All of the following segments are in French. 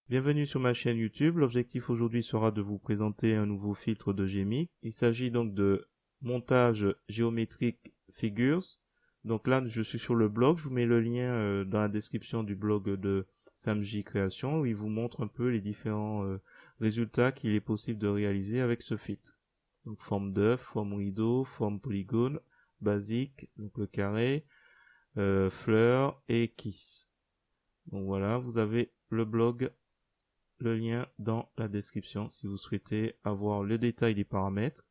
Bienvenue sur ma chaîne YouTube. L'objectif aujourd'hui sera de vous présenter un nouveau filtre de GMix. Il s'agit donc de montage géométrique figures. Donc là, je suis sur le blog. Je vous mets le lien dans la description du blog de Samji Création où il vous montre un peu les différents résultats qu'il est possible de réaliser avec ce filtre. Donc forme d'œuf, forme rideau, forme polygone, basique, donc le carré, fleur et kiss. Donc voilà, vous avez le blog, le lien dans la description si vous souhaitez avoir le détail des paramètres.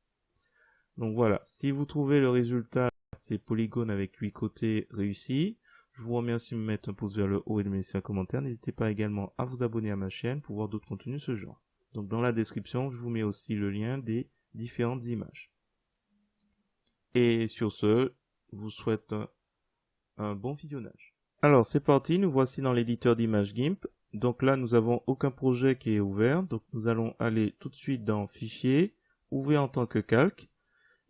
Donc voilà, si vous trouvez le résultat, c'est polygone avec 8 côtés réussi. Je vous remercie de me mettre un pouce vers le haut et de me laisser un commentaire. N'hésitez pas également à vous abonner à ma chaîne pour voir d'autres contenus de ce genre. Donc dans la description, je vous mets aussi le lien des différentes images. Et sur ce, je vous souhaite un bon visionnage. Alors c'est parti, nous voici dans l'éditeur d'images GIMP. Donc là, nous n'avons aucun projet qui est ouvert. Donc nous allons aller tout de suite dans Fichier, Ouvrir en tant que calque.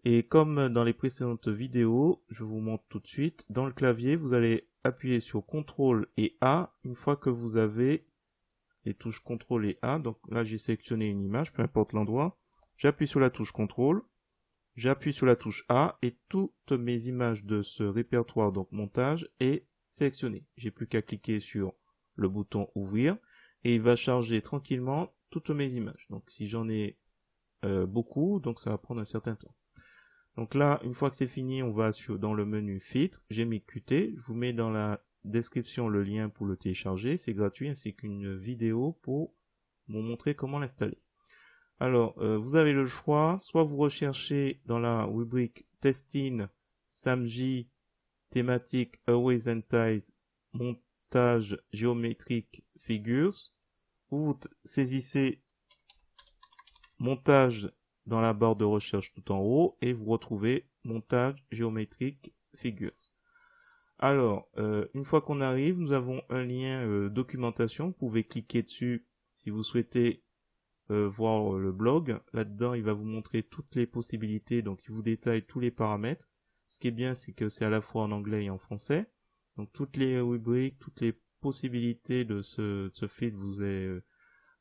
Et comme dans les précédentes vidéos, je vous montre tout de suite, dans le clavier, vous allez appuyer sur CTRL et A une fois que vous avez les touches CTRL et A. Donc là, j'ai sélectionné une image, peu importe l'endroit. J'appuie sur la touche CTRL, j'appuie sur la touche A et toutes mes images de ce répertoire, donc montage, est sélectionné. J'ai plus qu'à cliquer sur le bouton ouvrir et il va charger tranquillement toutes mes images. Donc si j'en ai beaucoup, donc ça va prendre un certain temps. Donc là, une fois que c'est fini, on va dans le menu filtre, GMixQT. Je vous mets dans la description le lien pour le télécharger, c'est gratuit, ainsi qu'une vidéo pour vous montrer comment l'installer. Alors, vous avez le choix, soit vous recherchez dans la rubrique Testing, Samji, thématique Arrays and Ties, montage géométrique figures, ou vous saisissez montage dans la barre de recherche tout en haut et vous retrouvez montage géométrique figures. Alors, une fois qu'on arrive, nous avons un lien documentation. Vous pouvez cliquer dessus si vous souhaitez voir le blog. Là-dedans, il va vous montrer toutes les possibilités, donc il vous détaille tous les paramètres. Ce qui est bien, c'est que c'est à la fois en anglais et en français. Donc toutes les rubriques, toutes les possibilités de ce filtre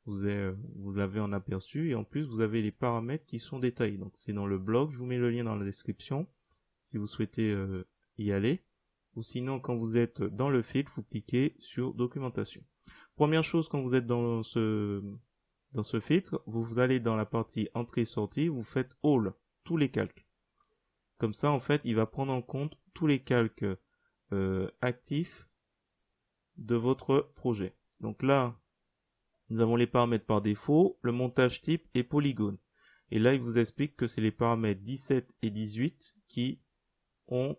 vous l'avez en aperçu, et en plus vous avez les paramètres qui sont détaillés. Donc c'est dans le blog, je vous mets le lien dans la description si vous souhaitez y aller. Ou sinon, quand vous êtes dans le filtre, vous cliquez sur documentation. Première chose, quand vous êtes dans ce filtre, vous allez dans la partie entrée-sortie, vous faites All, tous les calques. Comme ça, en fait, il va prendre en compte tous les calques actifs de votre projet. Donc là, nous avons les paramètres par défaut, le montage type et polygone. Et là, il vous explique que c'est les paramètres 17 et 18 qui ont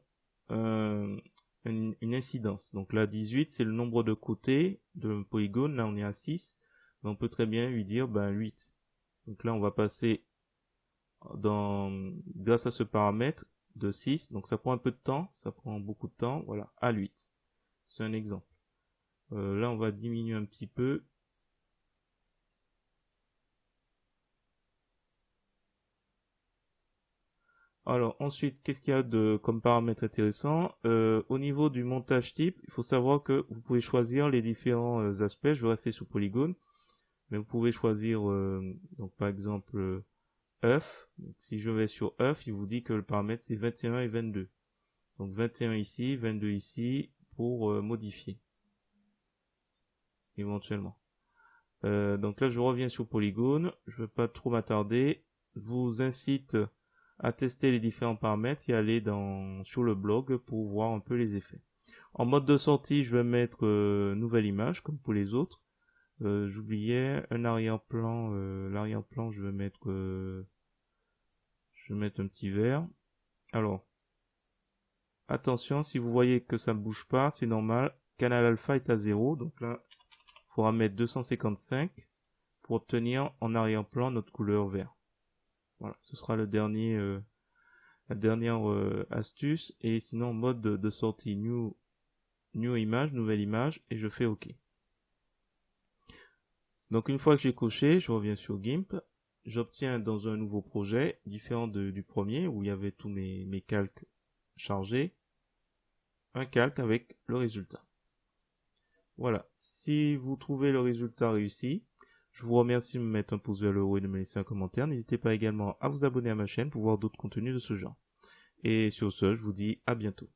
une incidence. Donc là, 18, c'est le nombre de côtés de polygone. Là, on est à 6. Mais on peut très bien lui dire 8. Donc là, on va passer grâce à ce paramètre de 6. Donc ça prend un peu de temps, ça prend beaucoup de temps. Voilà, à 8. C'est un exemple. Là, on va diminuer un petit peu. Alors ensuite, qu'est-ce qu'il y a comme paramètre intéressant? Au niveau du montage type, il faut savoir que vous pouvez choisir les différents aspects. Je vais rester sur polygone, mais vous pouvez choisir donc par exemple œuf. Donc, si je vais sur œuf, il vous dit que le paramètre c'est 21 et 22. Donc 21 ici, 22 ici pour modifier éventuellement. Donc là, je reviens sur polygone. Je ne vais pas trop m'attarder. Je vous incite à tester les différents paramètres et aller sur le blog pour voir un peu les effets. En mode de sortie, je vais mettre nouvelle image comme pour les autres. J'oubliais un arrière-plan. L'arrière-plan, je vais mettre un petit vert. Alors, attention, si vous voyez que ça ne bouge pas, c'est normal. Canal alpha est à 0, donc là, il faudra mettre 255 pour obtenir en arrière-plan notre couleur vert. Voilà, ce sera la dernière astuce. Et sinon, mode de sortie new image, nouvelle image, et je fais OK. Donc une fois que j'ai coché, je reviens sur GIMP. J'obtiens dans un nouveau projet, différent du premier, où il y avait tous mes calques chargés, un calque avec le résultat. Voilà, si vous trouvez le résultat réussi, je vous remercie de me mettre un pouce vers le haut et de me laisser un commentaire. N'hésitez pas également à vous abonner à ma chaîne pour voir d'autres contenus de ce genre. Et sur ce, je vous dis à bientôt.